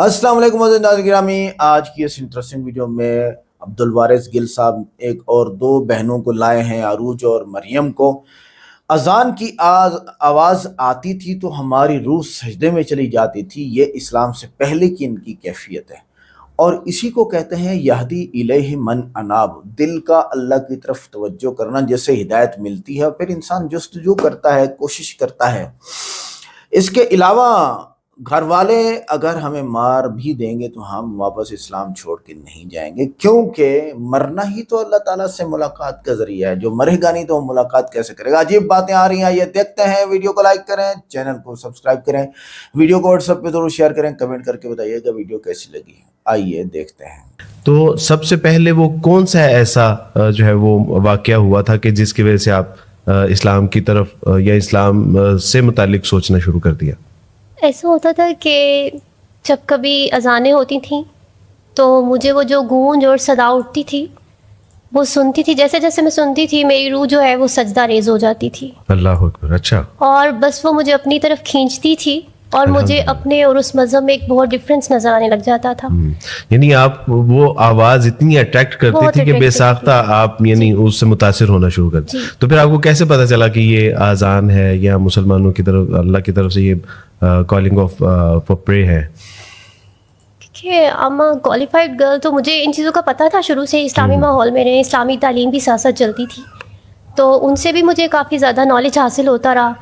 السلام علیکم معزز ناظرین گرامی، آج کی اس انٹرسٹنگ ویڈیو میں عبدالوارث گل صاحب ایک اور دو بہنوں کو لائے ہیں، عروج اور مریم کو۔ اذان کی آواز آتی تھی تو ہماری روح سجدے میں چلی جاتی تھی، یہ اسلام سے پہلے کی ان کی کیفیت ہے، اور اسی کو کہتے ہیں یہدی الیہ من اناب، دل کا اللہ کی طرف توجہ کرنا، جیسے ہدایت ملتی ہے اور پھر انسان جستجو کرتا ہے، کوشش کرتا ہے۔ اس کے علاوہ گھر والے اگر ہمیں مار بھی دیں گے تو ہم واپس اسلام چھوڑ کے نہیں جائیں گے، کیونکہ مرنا ہی تو اللہ تعالیٰ سے ملاقات کا ذریعہ ہے، جو مرے گا نہیں تو وہ ملاقات کیسے کرے گا؟ عجیب باتیں آ رہی ہیں، یہ دیکھتے ہیں۔ ویڈیو کو لائک کریں، چینل کو سبسکرائب کریں، ویڈیو کو واٹس ایپ پہ ضرور شیئر کریں، کمنٹ کر کے بتائیے گا ویڈیو کیسی لگی۔ آئیے دیکھتے ہیں۔ تو سب سے پہلے وہ کون سا ایسا جو ہے وہ واقعہ ہوا تھا کہ جس کی وجہ سے آپ اسلام کی طرف یا اسلام سے متعلق سوچنا شروع کر دیا؟ ایسا ہوتا تھا کہ جب کبھی اذانیں ہوتی تھیں تو مجھے وہ جو گونج اور صدا اٹھتی تھی وہ سنتی تھی، جیسے جیسے میں سنتی تھی میری روح جو ہے وہ سجدہ ریز ہو جاتی تھی، اللہ اکبر۔ اچھا، اور بس وہ مجھے اپنی طرف کھینچتی تھی اور مجھے اپنے اور اس مذہب میں ایک بہت ڈفرینس نظر آنے لگ جاتا تھا۔ یعنی آپ وہ آواز اتنی اٹریکٹ کرتی تھی کہ بے ساختہ آپ یعنی اس سے متاثر ہونا شروع کر دیں۔ تو پھر آپ کو کیسے پتا چلا کہ یہ اذان ہے یا مسلمانوں کی طرف اللہ کی طرف سے یہ کالنگ آف فار پرے ہے؟ کہ اما کوالیفائڈ گرل، تو مجھے ان چیزوں کا پتہ تھا شروع سے، اسلامی ماحول میں رہے، اسلامی تعلیم بھی ساتھ ساتھ چلتی تھی، تو ان سے بھی مجھے کافی زیادہ نالج حاصل ہوتا رہا۔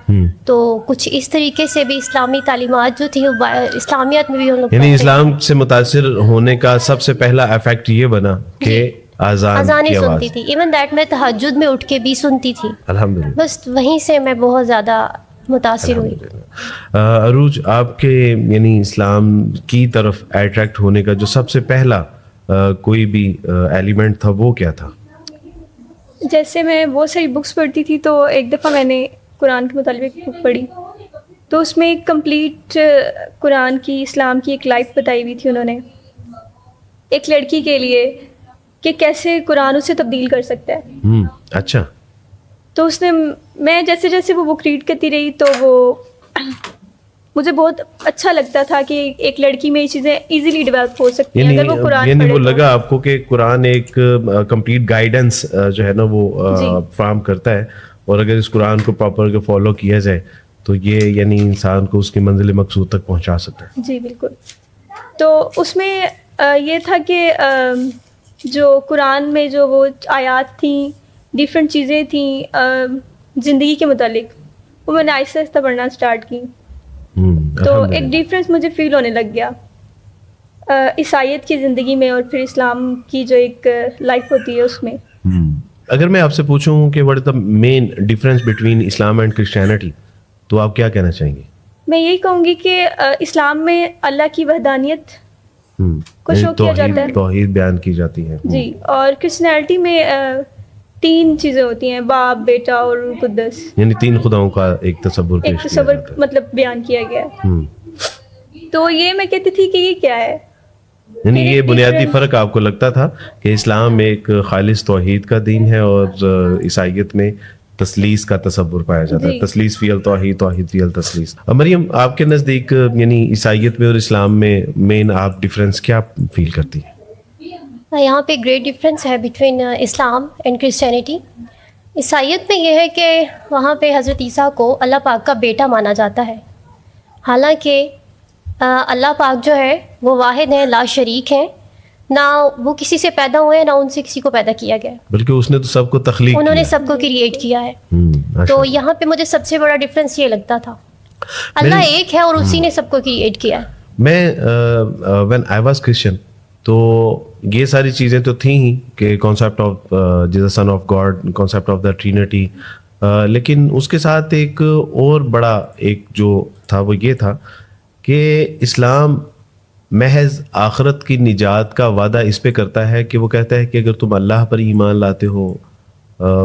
تو کچھ اس طریقے سے بھی اسلامی تعلیمات جو تھی اسلامیات میں بھی ہم لوگ، یعنی اسلام سے متاثر ہونے کا سب سے پہلا افیکٹ یہ بنا کہ اذانیں سنتی تھی، ایون دیٹ میں تہجد میں اٹھ کے بھی سنتی تھی۔ الحمدللہ، بس وہیں سے میں بہت زیادہ متاثر ہوئی۔ عروج، آپ کے یعنی اسلام کی طرف اٹریکٹ ہونے کا جو سب سے پہلا کوئی بھی ایلیمنٹ تھا وہ کیا تھا؟ جیسے میں بہت ساری بکس پڑھتی تھی، تو ایک دفعہ میں نے قرآن کے متعلق ایک بک پڑھی، تو اس میں ایک کمپلیٹ قرآن کی اسلام کی ایک لائف بتائی ہوئی تھی انہوں نے، ایک لڑکی کے لیے کہ کیسے قرآن اسے تبدیل کر سکتا ہے۔ اچھا، تو اس نے، میں جیسے جیسے وہ بک ریڈ کرتی رہی تو وہ مجھے بہت اچھا لگتا تھا کہ ایک لڑکی میں یہ چیزیں ایزیلی ڈیولپ ہو سکتی ہیں اگر وہ قرآن یعنی وہ پڑھے تو۔ لگا آپ کو کہ قرآن ایک کمپلیٹ گائیڈنس جو ہے نا وہ فراہم کرتا ہے، اور اگر اس قرآن کو پراپر فالو کیا جائے تو یہ یعنی انسان کو اس کی منزل مقصود تک پہنچا سکتا ہے۔ جی بالکل۔ تو اس میں یہ تھا کہ جو قرآن میں جو وہ آیات تھیں، ڈیفرنٹ چیزیں تھیں زندگی کے متعلق، وہ میں نے آہستہ آہستہ پڑھنا اسٹارٹ کی، تو ایک ڈیفرنس مجھے فیل ہونے لگ گیا عیسائیت کی زندگی میں اور پھر اسلام کی جو ایک لائف ہوتی ہے اس میں۔ اگر میں آپ سے پوچھوں کہ what is the main difference between Islam and Christianity, تو آپ کیا کہنا چاہیں گے؟ میں یہی کہوں گی کہ اسلام میں اللہ کی وحدانیت کو شو کیا جاتا ہے، توحید بیان کی جاتی ہے۔ جی، اور کرسچینٹی میں 3 چیزیں ہوتی ہیں، باپ، بیٹا اور روح قدس، یعنی 3 خداؤں کا ایک تصور ایک تصور مطلب بیان کیا گیا ہے۔ تو یہ میں کہتی تھی کہ یہ کیا ہے، یعنی یہ بنیادی فرق آپ کو لگتا تھا کہ اسلام ایک خالص توحید کا دین ہے اور عیسائیت میں تثلیث کا تصور پایا جاتا ہے، تثلیث فی التوحید، توحید فی التثلیث۔ مریم، آپ کے نزدیک یعنی عیسائیت میں اور اسلام میں مین آپ ڈفرینس کیا فیل کرتی ہیں؟ یہاں پہ گریٹ ڈفرینس ہے بٹوین اسلام اینڈ کرسچینٹی۔ عیسائیت میں یہ ہے کہ وہاں پہ حضرت عیسیٰ کو اللہ پاک کا بیٹا مانا جاتا ہے، حالانکہ اللہ پاک جو ہے وہ واحد ہیں، لا شریک ہیں، نہ وہ کسی سے پیدا ہوئے ہیں نہ ان سے کسی کو پیدا کیا گیا، بلکہ اس نے تو سب کو تخلیق انہوں نے سب کو کریٹ کیا ہے۔ تو یہاں پہ مجھے سب سے بڑا ڈفرینس یہ لگتا تھا، اللہ ایک ہے اور اسی نے سب کو کریٹ کیا ہے۔ میں وین آئی واز کرسچن تو یہ ساری چیزیں تو تھیں ہی کہ concept of Jesus son of God, concept of the Trinity, لیکن اس کے ساتھ ایک اور بڑا ایک جو تھا وہ یہ تھا کہ اسلام محض آخرت کی نجات کا وعدہ اس پہ کرتا ہے کہ وہ کہتا ہے کہ اگر تم اللہ پر ایمان لاتے ہو،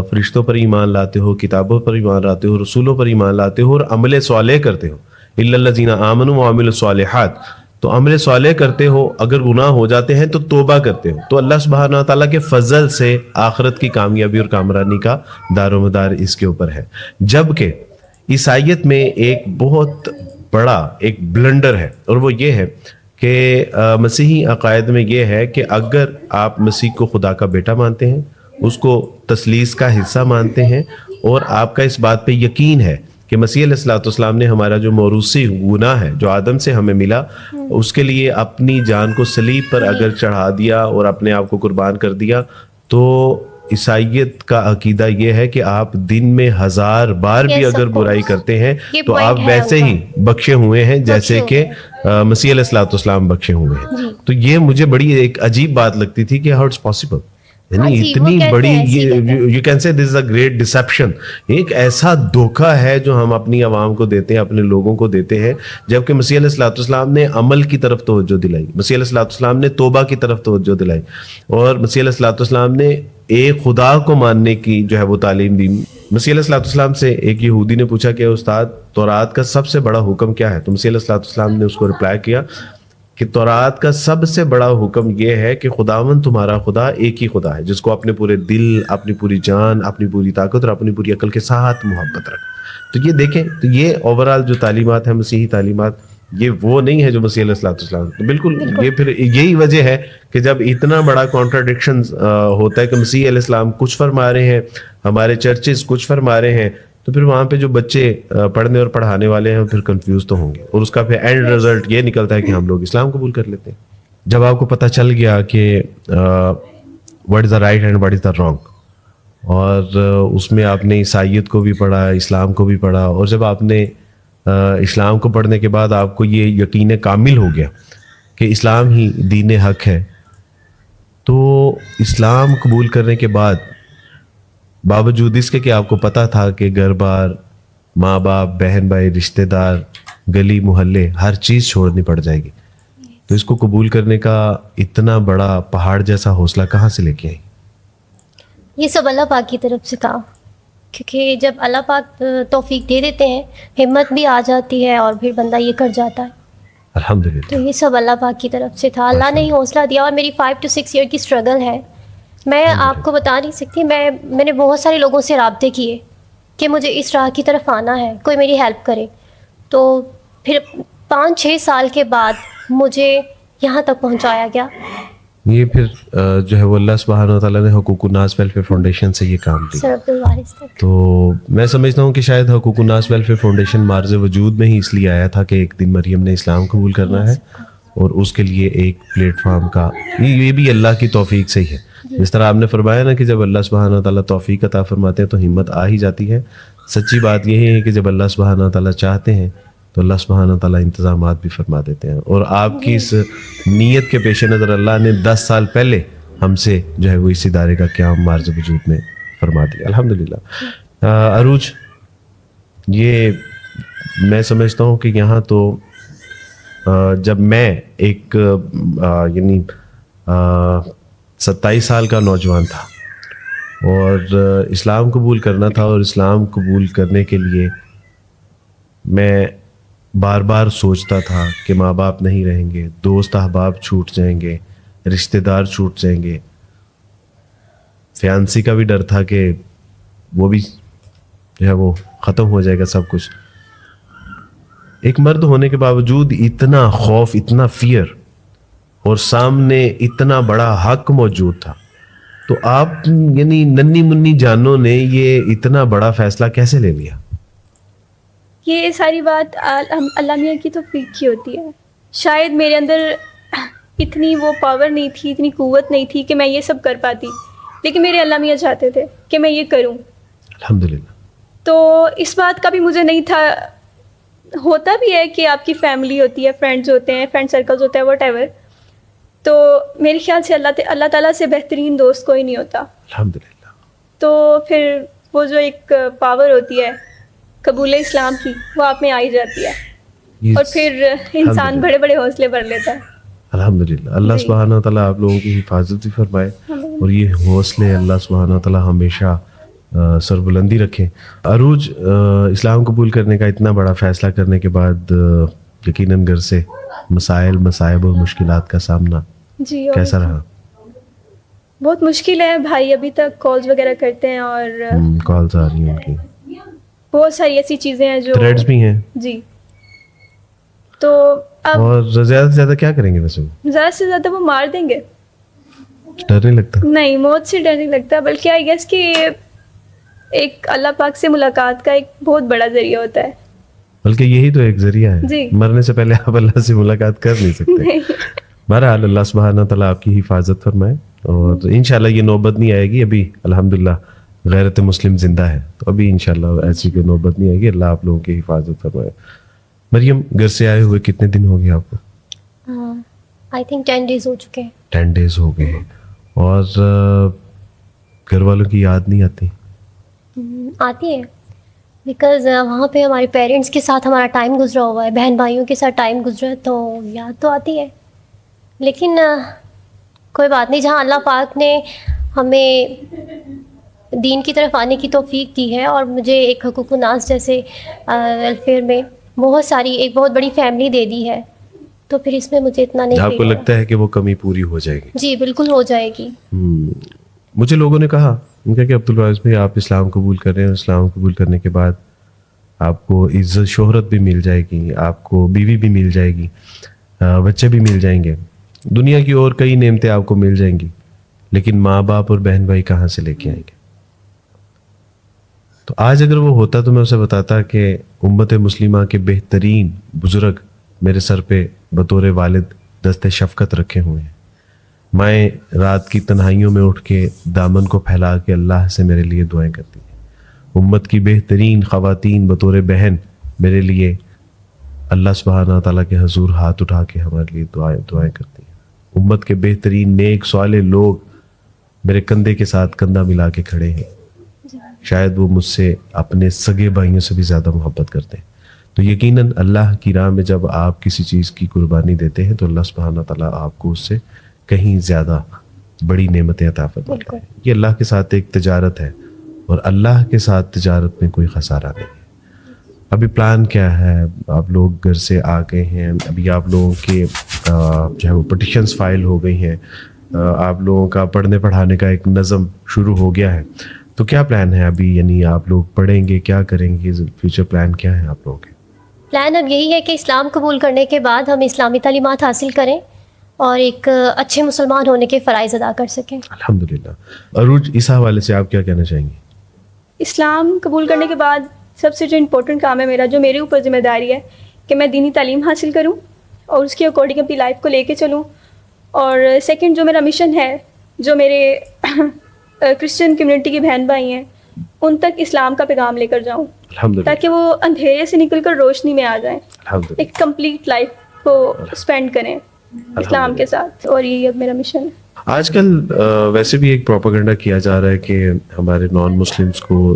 فرشتوں پر ایمان لاتے ہو، کتابوں پر ایمان لاتے ہو، رسولوں پر ایمان لاتے ہو اور عمل صالح کرتے ہو، الا الذین آمنوا وعملوا الصالحات، تو عمل صالح کرتے ہو، اگر گناہ ہو جاتے ہیں تو توبہ کرتے ہو، تو اللہ سبحانہ تعالیٰ کے فضل سے آخرت کی کامیابی اور کامرانی کا دار و مدار اس کے اوپر ہے۔ جبکہ عیسائیت میں ایک بہت بڑا ایک بلنڈر ہے، اور وہ یہ ہے کہ مسیحی عقائد میں یہ ہے کہ اگر آپ مسیح کو خدا کا بیٹا مانتے ہیں, اس کو تثلیث کا حصہ مانتے ہیں, اور آپ کا اس بات پہ یقین ہے کہ مسیح علیہ الصلوۃ والسلام نے ہمارا جو موروثی گناہ ہے جو آدم سے ہمیں ملا, اس کے لیے اپنی جان کو صلیب پر اگر چڑھا دیا اور اپنے آپ کو قربان کر دیا, تو عیسائیت کا عقیدہ یہ ہے کہ آپ دن میں 1000 بار بھی اگر برائی کرتے ہیں تو آپ ویسے ہی بخشے ہوئے ہیں جیسے کہ مسیح علیہ الصلوۃ والسلام بخشے ہوئے ہیں. تو یہ مجھے بڑی ایک عجیب بات لگتی تھی کہ ہاؤ اٹس پاسبل, یعنی اتنی بڑی, you can say this is a great deception, ایک ایسا دھوکہ ہے جو ہم اپنی عوام کو دیتے ہیں, اپنے لوگوں کو دیتے ہیں, جبکہ مسیح علیہ الصلوۃ والسلام نے عمل کی طرف توجہ دلائی, مسیح علیہ الصلوۃ والسلام نے توبہ کی طرف توجہ دلائی, اور مسیح علیہ الصلوۃ والسلام نے ایک خدا کو ماننے کی جو ہے وہ تعلیم دی. مسیح علیہ الصلوۃ والسلام سے ایک یہودی نے پوچھا کہ استاد تورات کا سب سے بڑا حکم کیا ہے, تو مسیح علیہ الصلوۃ والسلام نے اس کو رپلائی کیا کہ تورات کا سب سے بڑا حکم یہ ہے کہ خداوند تمہارا خدا ایک ہی خدا ہے, جس کو اپنے پورے دل, اپنی پوری جان, اپنی پوری طاقت اور اپنی پوری عقل کے ساتھ محبت رکھ. تو یہ دیکھیں, تو یہ اوورال جو تعلیمات ہیں مسیحی تعلیمات, یہ وہ نہیں ہے جو مسیح علیہ الصلوۃ والسلام. تو بالکل یہ پھر یہی وجہ ہے کہ جب اتنا بڑا کانٹراڈکشن ہوتا ہے کہ مسیح علیہ السلام کچھ فرما رہے ہیں, ہمارے چرچز کچھ فرما رہے ہیں, تو پھر وہاں پہ جو بچے پڑھنے اور پڑھانے والے ہیں پھر کنفیوز تو ہوں گے, اور اس کا پھر اینڈ رزلٹ یہ نکلتا ہے کہ ہم لوگ اسلام قبول کر لیتے ہیں. جب آپ کو پتہ چل گیا کہ what is the right and what is the wrong, اور اس میں آپ نے عیسائیت کو بھی پڑھا, اسلام کو بھی پڑھا, اور جب آپ نے اسلام کو پڑھنے کے بعد آپ کو یہ یقین کامل ہو گیا کہ اسلام ہی دین حق ہے, تو اسلام قبول کرنے کے بعد باوجود اس کے کہ آپ کو پتہ تھا کہ گھر بار, ماں باپ, بہن بھائی, رشتہ دار, گلی محلے, ہر چیز چھوڑنی پڑ جائے گی, تو اس کو قبول کرنے کا اتنا بڑا پہاڑ جیسا حوصلہ کہاں سے لے کے آئی؟ یہ سب اللہ پاک کی طرف سے تھا, کیونکہ جب اللہ پاک توفیق دے دیتے ہیں ہمت بھی آ جاتی ہے اور پھر بندہ یہ کر جاتا ہے. الحمدللہ. تو یہ سب اللہ پاک کی طرف سے تھا, اللہ نے ہی حوصلہ دیا. اور میری 5 to 6 ایئر کی اسٹرگل ہے, میں آپ کو بتا نہیں سکتی. میں نے بہت سارے لوگوں سے رابطے کیے کہ مجھے اس راہ کی طرف آنا ہے, کوئی میری ہیلپ کرے. تو پھر 5-6 سال کے بعد مجھے یہاں تک پہنچایا گیا. یہ پھر جو ہے وہ اللہ سبحانہ و تعالیٰ نے حقوق الناس ویلفیئر فاؤنڈیشن سے یہ کام سر عبد الوارث تک. تو میں سمجھتا ہوں کہ شاید حقوق الناس ویلفیئر فاؤنڈیشن مارز وجود میں ہی اس لیے آیا تھا کہ ایک دن مریم نے اسلام قبول کرنا ہے, اور اس کے لیے ایک پلیٹ فارم کا, یہ بھی اللہ کی توفیق سے ہی ہے. جس طرح آپ نے فرمایا نا کہ جب اللہ سبحانہ و تعالیٰ توفیق عطا فرماتے ہیں تو ہمت آ ہی جاتی ہے. سچی بات یہی ہے کہ جب اللہ سبحانہ و تعالیٰ چاہتے ہیں تو اللہ سبحانہ و تعالیٰ انتظامات بھی فرما دیتے ہیں. اور آپ کی اس نیت کے پیش نظر اللہ نے 10 سال پہلے ہم سے جو ہے وہ اس ادارے کا قیام مارز وجود میں فرما دیا, الحمدللہ. عروج, یہ میں سمجھتا ہوں کہ یہاں تو جب میں ایک یعنی 27 سال کا نوجوان تھا اور اسلام قبول کرنا تھا, اور اسلام قبول کرنے کے لیے میں بار بار سوچتا تھا کہ ماں باپ نہیں رہیں گے, دوست احباب چھوٹ جائیں گے, رشتہ دار چھوٹ جائیں گے, فیانسی کا بھی ڈر تھا کہ وہ بھی جو ہے وہ ختم ہو جائے گا سب کچھ. ایک مرد ہونے کے باوجود اتنا خوف, اتنا فیئر, اور سامنے اتنا بڑا حق موجود تھا, تو آپ یعنی ننھی منی جانوں نے یہ اتنا بڑا فیصلہ کیسے لے لیا؟ یہ ساری بات اللہ میاں کی توفیق کی ہوتی ہے. شاید میرے اندر اتنی وہ پاور نہیں تھی, اتنی قوت نہیں تھی کہ میں یہ سب کر پاتی, لیکن میرے اللہ میاں چاہتے تھے کہ میں یہ کروں. الحمدللہ. تو اس بات کا بھی مجھے نہیں تھا. ہوتا بھی ہے کہ آپ کی فیملی ہوتی ہے, فرینڈز ہوتے ہیں, فرینڈ سرکلز ہوتا ہے, واٹ ایور. تو میرے خیال سے اللہ تعالیٰ سے بہترین دوست کوئی نہیں ہوتا. الحمدللہ. تو پھر وہ جو ایک پاور ہوتی ہے قبول اسلام کی, وہ آپ میں آئی جاتی ہے, اور پھر انسان بڑے بڑے حوصلے بھر لیتا ہے. الحمدللہ. اللہ سبحانہ و تعالیٰ آپ لوگوں کی حفاظت بھی فرمائے, اور یہ حوصلے اللہ سبحانہ و تعالیٰ ہمیشہ سربلندی رکھیں. عروج, اسلام قبول کرنے کا اتنا بڑا فیصلہ کرنے کے بعد یقیناً گھر سے مسائل, مصائب اور مشکلات کا سامنا جی کیسا رہا؟ بہت مشکل ہے. بھائی ابھی تک کالز وغیرہ کرتے ہیں, اور کالز آ رہی ہیں ان کی, بہت ساری ایسی چیزیں ہیں جو تھریڈز بھی ہیں. جی. تو اور زیادہ سے زیادہ کیا کریں گے ویسے وہ؟ زیادہ سے زیادہ وہ مار دیں گے. ڈر نہیں لگتا؟ نہیں، موت سے ڈر نہیں لگتا، بلکہ آئی گیس کہ ایک اللہ پاک سے ملاقات کا ایک بہت بڑا ذریعہ ہوتا ہے. بلکہ یہی تو ایک ذریعہ ہے. جی. مرنے سے پہلے آپ اللہ سے ملاقات کر نہیں سکتے. بہرحال اللہ سبحانہ تعالیٰ آپ کی حفاظت فرمائے، اور انشاءاللہ یہ نوبت نہیں آئے گی. ابھی الحمدللہ غیرت مسلم زندہ ہے، تو ابھی انشاءاللہ ایسی کوئی نوبت نہیں آئے گی. اللہ آپ لوگوں کی حفاظت فرمائے. مریم، گھر سے آئے ہوئے کتنے دن ہو گئے آپ کو؟ آئی تھنک 10 days ہو چکے ہیں. 10 days ہو گئے ہیں. اور گھر والوں کی یاد نہیں آتی؟ آتی ہے، بیکاز وہاں پہ ہمارے پیرنٹس کے ساتھ ہمارا ٹائم گزرا ہوا ہے، بہن بھائیوں کے ساتھ ٹائم گزرا ہے، تو یاد تو آتی ہے. لیکن کوئی بات نہیں، جہاں اللہ پاک نے ہمیں دین کی طرف آنے کی توفیق دی ہے، اور مجھے ایک حقوق الناس جیسے ویلفیئر میں بہت ساری ایک بہت بڑی فیملی دے دی ہے، تو پھر اس میں مجھے اتنا نہیں آپ کو feel ہوا. لگتا ہے کہ وہ کمی پوری ہو جائے گی؟ جی بالکل ہو جائے گی. مجھے لوگوں نے کہا کہ عبدالوارث بھائی آپ اسلام قبول کر رہے ہیں، اسلام قبول کرنے کے بعد آپ کو عزت شہرت بھی مل جائے گی، آپ کو بیوی بھی مل جائے گی، بچے بھی مل جائیں گے، دنیا کی اور کئی نعمتیں آپ کو مل جائیں گی، لیکن ماں باپ اور بہن بھائی کہاں سے لے کے آئیں گے؟ تو آج اگر وہ ہوتا تو میں اسے بتاتا کہ امت مسلمہ کے بہترین بزرگ میرے سر پہ بطور والد دست شفقت رکھے ہوئے ہیں. مائیں رات کی تنہائیوں میں اٹھ کے دامن کو پھیلا کے اللہ سے میرے لیے دعائیں کرتی ہیں. امت کی بہترین خواتین بطور بہن میرے لیے اللہ سبحانہ تعالیٰ کے حضور ہاتھ اٹھا کے ہمارے لیے دعائیں کرتی ہیں. امت کے بہترین نیک صالح لوگ میرے کندھے کے ساتھ کندھا ملا کے کھڑے ہیں. شاید وہ مجھ سے اپنے سگے بھائیوں سے بھی زیادہ محبت کرتے ہیں. تو یقیناً اللہ کی راہ میں جب آپ کسی چیز کی قربانی دیتے ہیں تو اللہ سبحانہ تعالیٰ آپ کو اس سے کہیں زیادہ بڑی نعمتیں عطا فرماتا ہے. یہ اللہ کے ساتھ ایک تجارت ہے، اور اللہ کے ساتھ تجارت میں کوئی خسارہ نہیں ہے. ابھی پلان کیا ہے؟ آپ لوگ گھر سے آ گئے ہیں، ابھی آپ لوگوں کے جو ہے وہ پٹیشنز فائل ہو گئی ہیں، آپ لوگوں کا پڑھنے پڑھانے کا ایک نظم شروع ہو گیا ہے. تو کیا پلان ہے ابھی؟ یعنی آپ لوگ پڑھیں گے، کیا کریں گے؟ فیوچر پلان کیا ہے آپ لوگوں کے؟ پلان اب یہی ہے کہ اسلام قبول کرنے کے بعد ہم اسلامی تعلیمات حاصل کریں اور ایک اچھے مسلمان ہونے کے فرائض ادا کر سکیں. الحمدللہ. عروج، اس حوالے سے آپ کیا کہنا چاہیں گے؟ اسلام قبول کرنے کے بعد سب سے جو امپورٹنٹ کام ہے میرا، جو میرے اوپر ذمہ داری ہے، کہ میں دینی تعلیم حاصل کروں اور اس کے اکارڈنگ اپنی لائف کو لے کے چلوں. اور سیکنڈ جو میرا مشن ہے، جو میرے کرسچن کمیونٹی کے بہن بھائی ہیں ان تک اسلام کا پیغام لے کر جاؤں، تاکہ وہ اندھیرے سے نکل کر روشنی میں آ جائیں، ایک کمپلیٹ لائف کو اسپینڈ کریں اسلام کے ساتھ. اور یہی اب میرا مشن ہے. آج کل ویسے بھی ایک پروپیگنڈا کیا جا رہا ہے کہ ہمارے نان مسلمس کو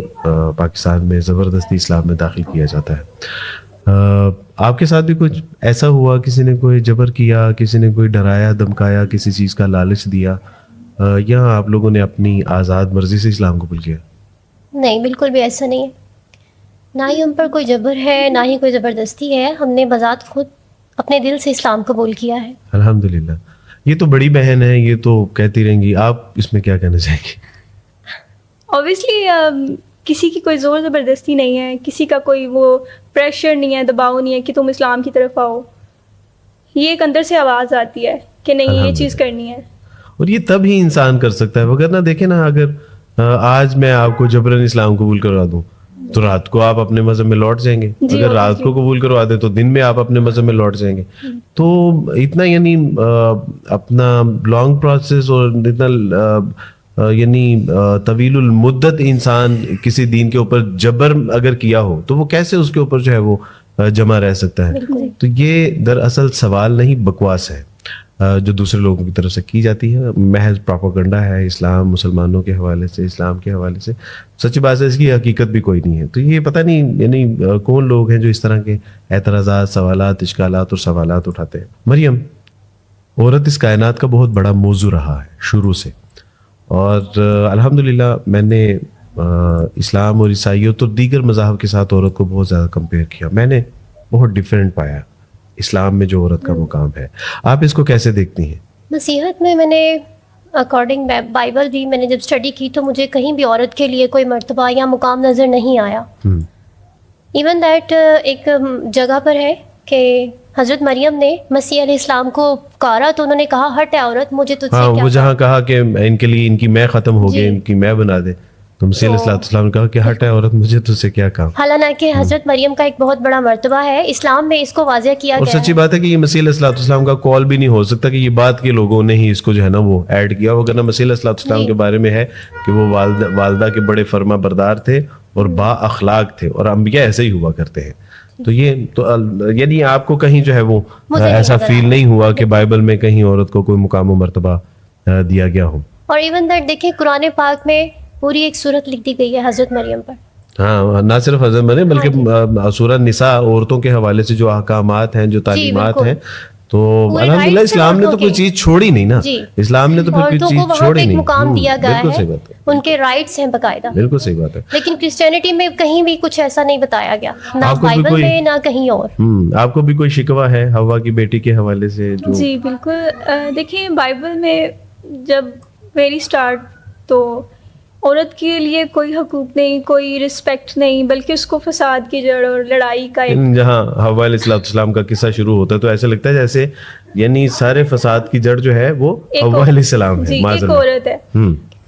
پاکستان میں زبردستی اسلام میں داخل کیا جاتا ہے. آپ کے ساتھ بھی کچھ ایسا ہوا؟ کسی نے کوئی جبر کیا، کسی نے کوئی ڈرایا دھمکایا، کسی چیز کا لالچ دیا، یا آپ لوگوں نے اپنی آزاد مرضی سے اسلام قبول کیا؟ نہیں، بالکل بھی ایسا نہیں ہے. نہ ہی ہم پر کوئی جبر ہے، نہ ہی کوئی زبردستی ہے. ہم نے بذات خود اپنے دل سے اسلام قبول کیا ہے. الحمدللہ. یہ تو بڑی بہن ہے، یہ تو کہتی رہیں گی. آپ اس میں کیا کہنا چاہیں گے؟ اوبیسلی کسی کی کوئی زور زبردستی نہیں ہے، کسی کا کوئی وہ پریشر نہیں ہے، دباؤ نہیں ہے کہ تم اسلام کی طرف آؤ. یہ ایک اندر سے آواز آتی ہے کہ نہیں یہ چیز کرنی ہے. اور یہ تب ہی انسان کر سکتا ہے. وگرنہ دیکھیں نا، اگر آج میں آپ کو جبراً اسلام قبول کروا دوں تو رات کو آپ اپنے مذہب میں لوٹ جائیں گے. اگر رات کو قبول کروا دیں تو دن میں آپ اپنے مذہب میں لوٹ جائیں گے. تو اتنا یعنی اپنا لانگ پروسیس اور اتنا یعنی طویل المدت انسان کسی دین کے اوپر جبر اگر کیا ہو تو وہ کیسے اس کے اوپر جو ہے وہ جمع رہ سکتا ہے؟ تو یہ دراصل سوال نہیں، بکواس ہے جو دوسرے لوگوں کی طرف سے کی جاتی ہے. محض پروپیگنڈا ہے اسلام مسلمانوں کے حوالے سے، اسلام کے حوالے سے. سچی بات ہے اس کی حقیقت بھی کوئی نہیں ہے. تو یہ پتہ نہیں یعنی کون لوگ ہیں جو اس طرح کے اعتراضات، سوالات، اشکالات اور سوالات اٹھاتے ہیں. مریم، عورت اس کائنات کا بہت بڑا موضوع رہا ہے شروع سے، اور الحمدللہ میں نے اسلام اور عیسائیت اور دیگر مذاہب کے ساتھ عورت کو بہت زیادہ کمپیئر کیا. میں نے بہت ڈفرینٹ پایا اسلام میں جو عورت کا مقام ہے. آپ اس کو کیسے دیکھتی ہیں؟ مسیحت میں نے اکارڈنگ بائبل بھی میں نے جب اسٹڈی کی تو مجھے کہیں بھی عورت کے لیے کوئی مرتبہ یا مقام نظر نہیں آیا. ایون دیٹ ایک جگہ پر ہے کہ حضرت مریم نے مسیح علیہ السلام کو پکارا تو انہوں نے کہا ہٹ اے عورت مجھے تجھ سے ہاں کیا وہ جہاں کہا کہ ان کے لیے ان کی میں ختم ہو گئی جی۔ ان کی میں بنا دے تو مسیح علیہ السلام نے کہا کہ ہٹ اے عورت مجھے تجھ سے کیا کام. حالانکہ حضرت مریم کا ایک بہت بڑا مرتبہ ہے اسلام میں اس کو واضح کیا اور گیا سچی ہے. بات ہے کہ یہ مسیح علیہ السلام کا کال بھی نہیں ہو سکتا کہ یہ بات کے لوگوں نے ہی اس کو جو ہے نا وہ ایڈ کیا. وگرنہ مسیح علیہ السلام کے بارے میں ہے کہ وہ والدہ کے بڑے فرما بردار تھے اور با اخلاق تھے اور انبیاء ایسے ہی ہوا کرتے ہیں. تو یہ تو یعنی آپ کو کہیں جو ہے وہ ایسا فیل نہیں ہوا کہ بائبل میں کہیں عورت کو کوئی مقام و مرتبہ دیا گیا ہو. اور ایون دیٹ دیکھیں قرآن پاک میں پوری ایک صورت لکھ دی گئی ہے حضرت مریم پر. ہاں نہ صرف حضرت مریم بلکہ سورہ نساء عورتوں کے حوالے سے جو احکامات ہیں جو تعلیمات ہیں تو الحمدللہ اسلام نے تو کوئی چیز چھوڑی نہیں نا. اسلام نے تو پھر کوئی چیز چھوڑی نہیں. مقام دیا گیا بالکل صحیح ہے بات ہے. ان کے رائٹس ہیں باقاعدہ. بالکل صحیح بات ہے. لیکن کرسچینٹی میں کہیں بھی کچھ ایسا نہیں بتایا گیا نہ آپ کو بھی بائبل میں نہ کہیں اور. آپ کو بھی کوئی شکوہ ہے حوا کی بیٹی کے حوالے سے جو؟ جی بالکل. دیکھیں بائبل میں جب ویری اسٹارٹ تو عورت کے لیے کوئی حقوق نہیں کوئی رسپیکٹ نہیں بلکہ اس کو فساد کی جڑ اور لڑائی کا جہاں حوا علیہ السلام کا قصہ شروع ہوتا ہے تو ایسا لگتا ہے جیسے یعنی سارے فساد کی جڑ جو ہے وہ حوا علیہ السلام ہے. جی ایک عورت ہے.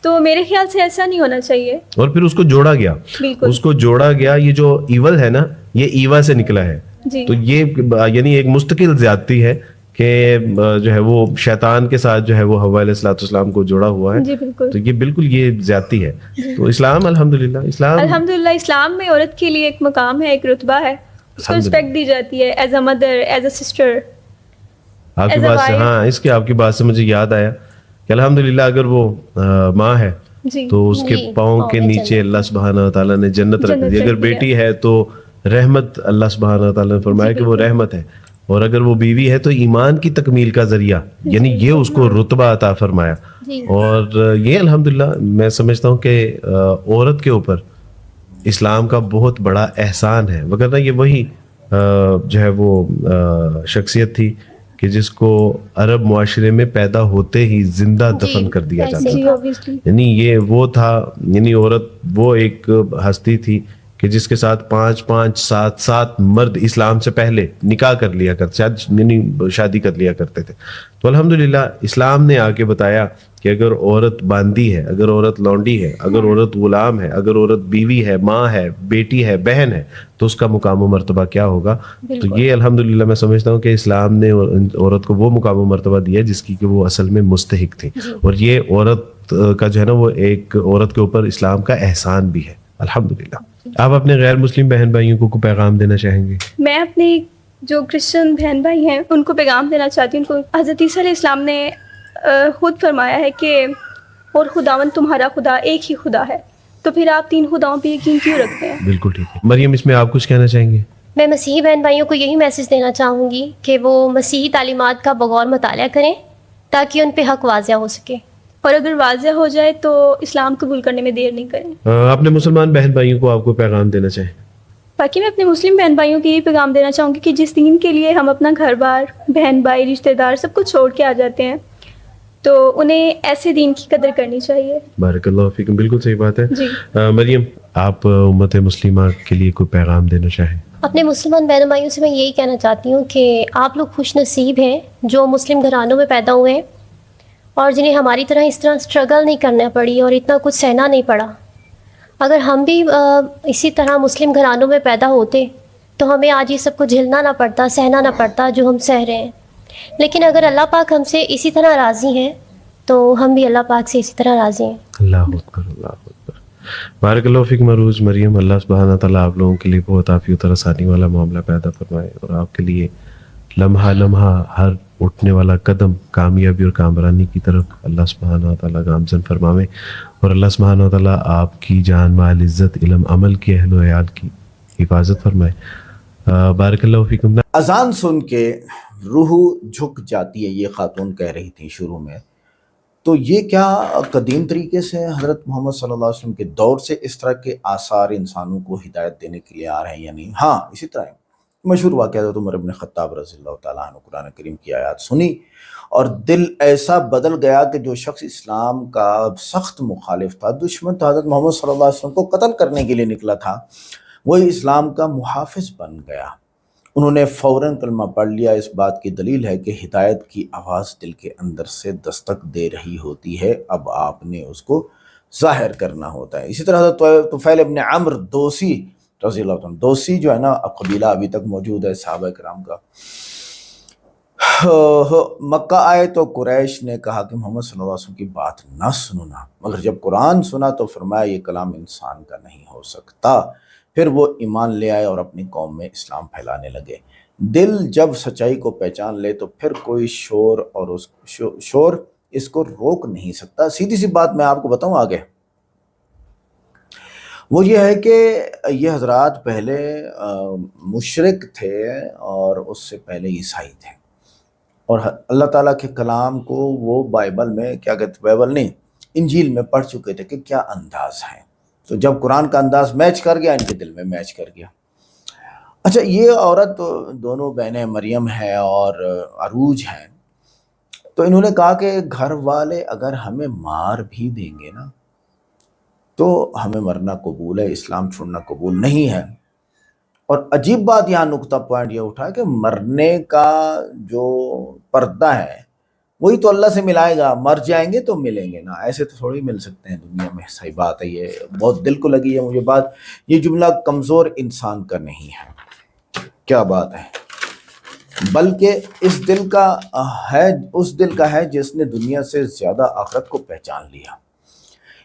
تو میرے خیال سے ایسا نہیں ہونا چاہیے. اور پھر اس کو جوڑا گیا. اس کو جوڑا گیا. یہ جو ایول ہے نا یہ ایوا سے نکلا ہے. تو یہ یعنی ایک مستقل زیادتی ہے کہ جو ہے وہ شیطان کے ساتھ جو ہے وہ حوا علیہ السلام کو جوڑا ہوا ہے. تو یہ بالکل یہ زیادتی ہے. تو اسلام الحمدللہ اسلام میں عورت کے لیے ایک مقام ہے ایک رتبہ ہے اس کو رسپیکٹ دی جاتی ہے as a mother as a sister. آپ کی بات سے ہاں آپ کی بات سے مجھے یاد آیا کہ الحمدللہ اگر وہ ماں ہے تو اس کے پاؤں کے نیچے اللہ سبحانہ و تعالیٰ نے جنت رکھ دی. اگر بیٹی ہے تو رحمت اللہ سبحانہ و تعالیٰ نے فرمایا کہ وہ رحمت ہے. اور اگر وہ بیوی ہے تو ایمان کی تکمیل کا ذریعہ یعنی یہ اس کو رتبہ عطا فرمایا. اور یہ الحمدللہ میں سمجھتا ہوں کہ عورت کے اوپر اسلام کا بہت بڑا احسان ہے. وگرنہ یہ وہی جو ہے وہ شخصیت تھی کہ جس کو عرب معاشرے میں پیدا ہوتے ہی زندہ دفن کر دیا جاتا تھا. یعنی یہ وہ تھا یعنی عورت وہ ایک ہستی تھی کہ جس کے ساتھ 5-5 مرد اسلام سے پہلے نکاح کر لیا کرتے یعنی شادی کر لیا کرتے تھے. تو الحمدللہ اسلام نے آ کے بتایا کہ اگر عورت باندی ہے اگر عورت لونڈی ہے اگر عورت غلام ہے اگر عورت بیوی ہے ماں ہے بیٹی ہے بہن ہے تو اس کا مقام و مرتبہ کیا ہوگا. تو یہ الحمدللہ میں سمجھتا ہوں کہ اسلام نے عورت کو وہ مقام و مرتبہ دیا جس کی کہ وہ اصل میں مستحق تھی. اور یہ عورت کا جو ہے نا وہ ایک عورت کے اوپر اسلام کا احسان بھی ہے الحمدللہ. آپ اپنے غیر مسلم بہن بھائیوں کو پیغام دینا چاہیں گے؟ میں اپنے جو کرسچن بہن بھائی ہیں ان کو پیغام دینا چاہتی ہوں. ان کو حضرت عیسیٰ علیہ السلام نے خود فرمایا ہے کہ اور خداوند تمہارا خدا ایک ہی خدا ہے تو پھر آپ 3 خداؤں پہ یقین کیوں رکھتے ہیں. بالکل ٹھیک ہے. مریم اس میں آپ کچھ کہنا چاہیں گے؟ میں مسیحی بہن بھائیوں کو یہی میسج دینا چاہوں گی کہ وہ مسیحی تعلیمات کا بغور مطالعہ کریں تاکہ ان پہ حق واضح ہو سکے. اور اگر واضح ہو جائے تو اسلام قبول کرنے میں دیر نہیں کریں. اپنے مسلمان بہن بھائیوں کو آپ کو پیغام دینا چاہیں؟ باقی میں اپنے مسلم بہن بھائیوں کو یہ پیغام دینا چاہوں گی کہ جس دین کے لیے ہم اپنا گھر بار بہن بھائی رشتہ دار سب کچھ چھوڑ کے آ جاتے ہیں تو انہیں ایسے دین کی قدر کرنی چاہیے. بارک اللہ فیکم. بالکل صحیح بات ہے. مریم آپ امت مسلمہ کے لیے کوئی پیغام دینا چاہیں؟ اپنے مسلمان بہن بھائیوں سے میں یہی کہنا چاہتی ہوں کہ آپ لوگ خوش نصیب ہیں جو مسلم گھرانوں میں پیدا ہوئے ہیں اور جنہیں ہماری طرح اس طرح اسٹرگل نہیں کرنا پڑی اور اتنا کچھ سہنا نہیں پڑا. اگر ہم بھی اسی طرح مسلم گھرانوں میں پیدا ہوتے تو ہمیں آج یہ سب کو جھیلنا نہ پڑتا سہنا نہ پڑتا جو ہم سہ رہے ہیں. لیکن اگر اللہ پاک ہم سے اسی طرح راضی ہیں تو ہم بھی اللہ پاک سے اسی طرح راضی ہیں. اللہ اکبر اللہ اکبر. بارک اللہ فیک مروز مریم. اللہ سبحانہ تعالیٰ آپ لوگوں کے لیے بہت عافیت اور آسانی والا معاملہ پیدا فرمائے اور آپ کے لیے لمحہ لمحہ ہر اٹھنے والا قدم کامیابی اور کامرانی کی طرف اللہ سبحانہ تعالیٰ گامزن فرماوے اور اللہ سبحانہ تعالیٰ آپ کی جان مال عزت علم عمل کی اہل و عیال کی حفاظت فرمائے. بارک اللہ فیکم. اذان سن کے روح جھک جاتی ہے یہ خاتون کہہ رہی تھی شروع میں. تو یہ کیا قدیم طریقے سے حضرت محمد صلی اللہ علیہ وسلم کے دور سے اس طرح کے آثار انسانوں کو ہدایت دینے کے لیے آ رہے ہیں یا نہیں؟ ہاں اسی طرح مشہور واقعہ حضرت عمر بن خطاب رضی اللہ تعالیٰ عنہ قرآن کریم کی آیات سنی اور دل ایسا بدل گیا کہ جو شخص اسلام کا سخت مخالف تھا دشمن تھا حضرت محمد صلی اللہ علیہ وسلم کو قتل کرنے کے لیے نکلا تھا وہ اسلام کا محافظ بن گیا انہوں نے فوراً کلمہ پڑھ لیا۔ اس بات کی دلیل ہے کہ ہدایت کی آواز دل کے اندر سے دستک دے رہی ہوتی ہے، اب آپ نے اس کو ظاہر کرنا ہوتا ہے۔ اسی طرح حضرت طفیل ابن عمرو دوسی رضی اللہ عنہ، دوسی جو ہے نا قبیلہ ابھی تک موجود ہے صحابہ کرام کا، مکہ آئے تو قریش نے کہا کہ محمد صلی اللہ علیہ وسلم کی بات نہ سننا، مگر جب قرآن سنا تو فرمایا یہ کلام انسان کا نہیں ہو سکتا۔ پھر وہ ایمان لے آئے اور اپنی قوم میں اسلام پھیلانے لگے۔ دل جب سچائی کو پہچان لے تو پھر کوئی شور اس کو روک نہیں سکتا۔ سیدھی سی بات میں آپ کو بتاؤں آگے، وہ یہ ہے کہ یہ حضرات پہلے مشرک تھے اور اس سے پہلے عیسائی تھے، اور اللہ تعالیٰ کے کلام کو وہ بائبل میں کیا کہتے، بائبل نہیں انجیل میں پڑھ چکے تھے کہ کیا انداز ہے، تو جب قرآن کا انداز میچ کر گیا ان کے دل میں میچ کر گیا۔ اچھا، یہ عورت دونوں بہنیں مریم ہے اور عروج ہیں، تو انہوں نے کہا کہ گھر والے اگر ہمیں مار بھی دیں گے نا تو ہمیں مرنا قبول ہے، اسلام چھوڑنا قبول نہیں ہے۔ اور عجیب بات یہاں نقطہ پوائنٹ یہ اٹھا کہ مرنے کا جو پردہ ہے وہی تو اللہ سے ملائے گا، مر جائیں گے تو ملیں گے نا، ایسے تو تھوڑی مل سکتے ہیں دنیا میں۔ صحیح بات ہے، یہ بہت دل کو لگی ہے مجھے بات، یہ جملہ کمزور انسان کا نہیں ہے، کیا بات ہے، بلکہ اس دل کا ہے جس نے دنیا سے زیادہ آخرت کو پہچان لیا۔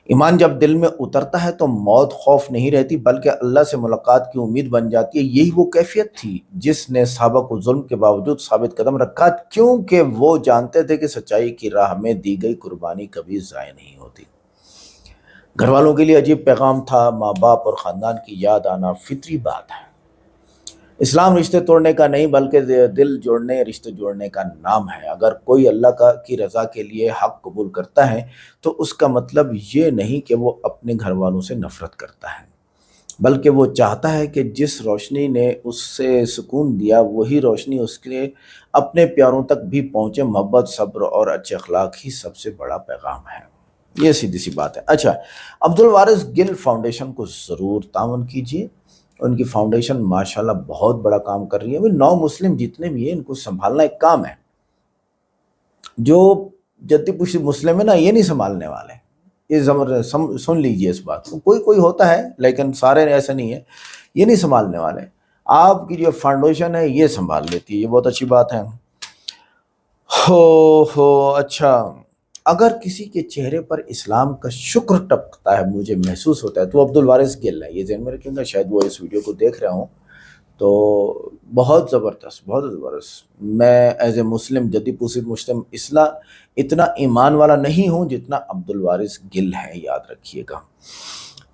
ایمان جب دل میں اترتا ہے تو موت خوف نہیں رہتی بلکہ اللہ سے ملاقات کی امید بن جاتی ہے۔ یہی وہ کیفیت تھی جس نے صحابہ کو ظلم کے باوجود ثابت قدم رکھا، کیونکہ وہ جانتے تھے کہ سچائی کی راہ میں دی گئی قربانی کبھی ضائع نہیں ہوتی۔ گھر والوں کے لیے عجیب پیغام تھا، ماں باپ اور خاندان کی یاد آنا فطری بات ہے۔ اسلام رشتے توڑنے کا نہیں بلکہ دل جوڑنے، رشتے جوڑنے کا نام ہے۔ اگر کوئی اللہ کی رضا کے لیے حق قبول کرتا ہے تو اس کا مطلب یہ نہیں کہ وہ اپنے گھر والوں سے نفرت کرتا ہے، بلکہ وہ چاہتا ہے کہ جس روشنی نے اس سے سکون دیا وہی روشنی اس کے اپنے پیاروں تک بھی پہنچے۔ محبت، صبر اور اچھے اخلاق ہی سب سے بڑا پیغام ہے، یہ سیدھی سی بات ہے۔ اچھا، عبدالوارث گل فاؤنڈیشن کو ضرور تعاون کیجیے، ان کی فاؤنڈیشن ماشاءاللہ بہت بڑا کام کر رہی ہے۔ نو مسلم جتنے بھی ہیں ان کو سنبھالنا ایک کام ہے، جو جدی پشتی مسلم ہے نا یہ نہیں سنبھالنے والے، یہ سن لیجئے اس بات کو، کوئی ہوتا ہے لیکن سارے ایسے نہیں ہیں، یہ نہیں سنبھالنے والے۔ آپ کی جو فاؤنڈیشن ہے یہ سنبھال لیتی ہے، یہ بہت اچھی بات ہے۔ اچھا، اگر کسی کے چہرے پر اسلام کا شکر ٹپکتا ہے، مجھے محسوس ہوتا ہے، تو عبدالوارث گل ہے، یہ ذہن میں رکھیں گا، شاید وہ اس ویڈیو کو دیکھ رہا ہوں، تو بہت زبردست، بہت زبردست۔ میں ایز اے مسلم، جدی پوسٹ مسلم اتنا ایمان والا نہیں ہوں جتنا عبدالوارث گل ہے، یاد رکھیے گا۔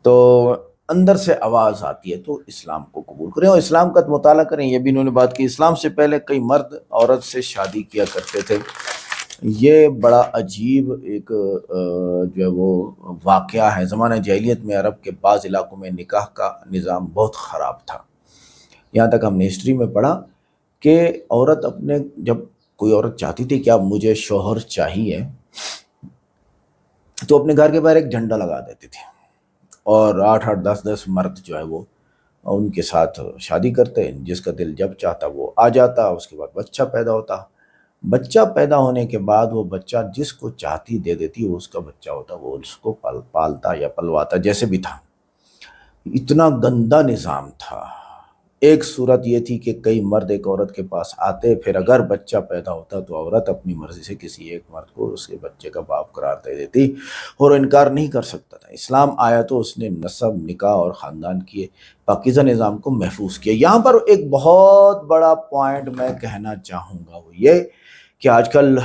تو اندر سے آواز آتی ہے تو اسلام کو قبول کریں اور اسلام کا مطالعہ کریں۔ یہ بھی انہوں نے بات کی، اسلام سے پہلے کئی مرد عورت سے شادی کیا کرتے تھے، یہ بڑا عجیب ایک جو ہے وہ واقعہ ہے۔ زمانہ جاہلیت میں عرب کے بعض علاقوں میں نکاح کا نظام بہت خراب تھا، یہاں تک ہم نے ہسٹری میں پڑھا کہ عورت جب کوئی عورت چاہتی تھی کہ اب مجھے شوہر چاہیے تو اپنے گھر کے باہر ایک جھنڈا لگا دیتی تھی اور 8 10 مرد جو ہے وہ ان کے ساتھ شادی کرتے، جس کا دل جب چاہتا وہ آ جاتا، اس کے بعد بچہ پیدا ہوتا، بچہ پیدا ہونے کے بعد وہ بچہ جس کو چاہتی دے دیتی، وہ اس کا بچہ ہوتا، وہ اس کو پالتا یا پلواتا، جیسے بھی تھا۔ اتنا گندا نظام تھا۔ ایک صورت یہ تھی کہ کئی مرد ایک عورت کے پاس آتے، پھر اگر بچہ پیدا ہوتا تو عورت اپنی مرضی سے کسی ایک مرد کو اس کے بچے کا باپ قرار دے دیتی اور انکار نہیں کر سکتا تھا۔ اسلام آیا تو اس نے نسب، نکاح اور خاندان کے پاکیزہ نظام کو محفوظ کیا۔ یہاں پر ایک بہت بڑا پوائنٹ میں کہنا چاہوں گا، وہ یہ کہ آج کل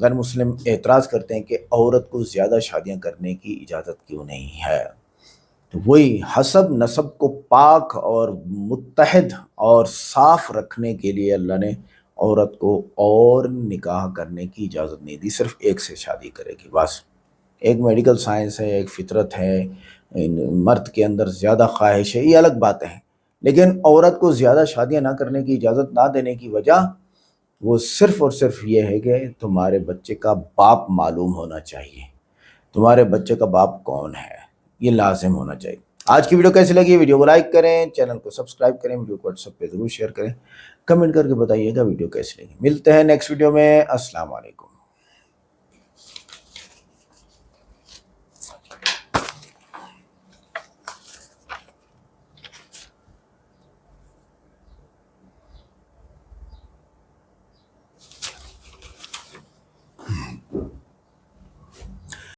غیر مسلم اعتراض کرتے ہیں کہ عورت کو زیادہ شادیاں کرنے کی اجازت کیوں نہیں ہے۔ وہی حسب نسب کو پاک اور متحد اور صاف رکھنے کے لیے اللہ نے عورت کو اور نکاح کرنے کی اجازت نہیں دی، صرف ایک سے شادی کرے گی بس۔ ایک میڈیکل سائنس ہے، ایک فطرت ہے، مرد کے اندر زیادہ خواہش ہے، یہ الگ باتیں ہیں، لیکن عورت کو زیادہ شادیاں نہ کرنے کی اجازت نہ دینے کی وجہ وہ صرف اور صرف یہ ہے کہ تمہارے بچے کا باپ معلوم ہونا چاہیے، تمہارے بچے کا باپ کون ہے، یہ لازم ہونا چاہیے۔ آج کی ویڈیو کیسی لگی؟ ویڈیو کو لائک کریں, چینل کو سبسکرائب کریں, ویڈیو کو واٹس ایپ پہ ضرور شیئر کریں, کمنٹ کر کے بتائیے گا ویڈیو کیسی لگی. ملتے ہیں نیکسٹ ویڈیو میں. السلام علیکم.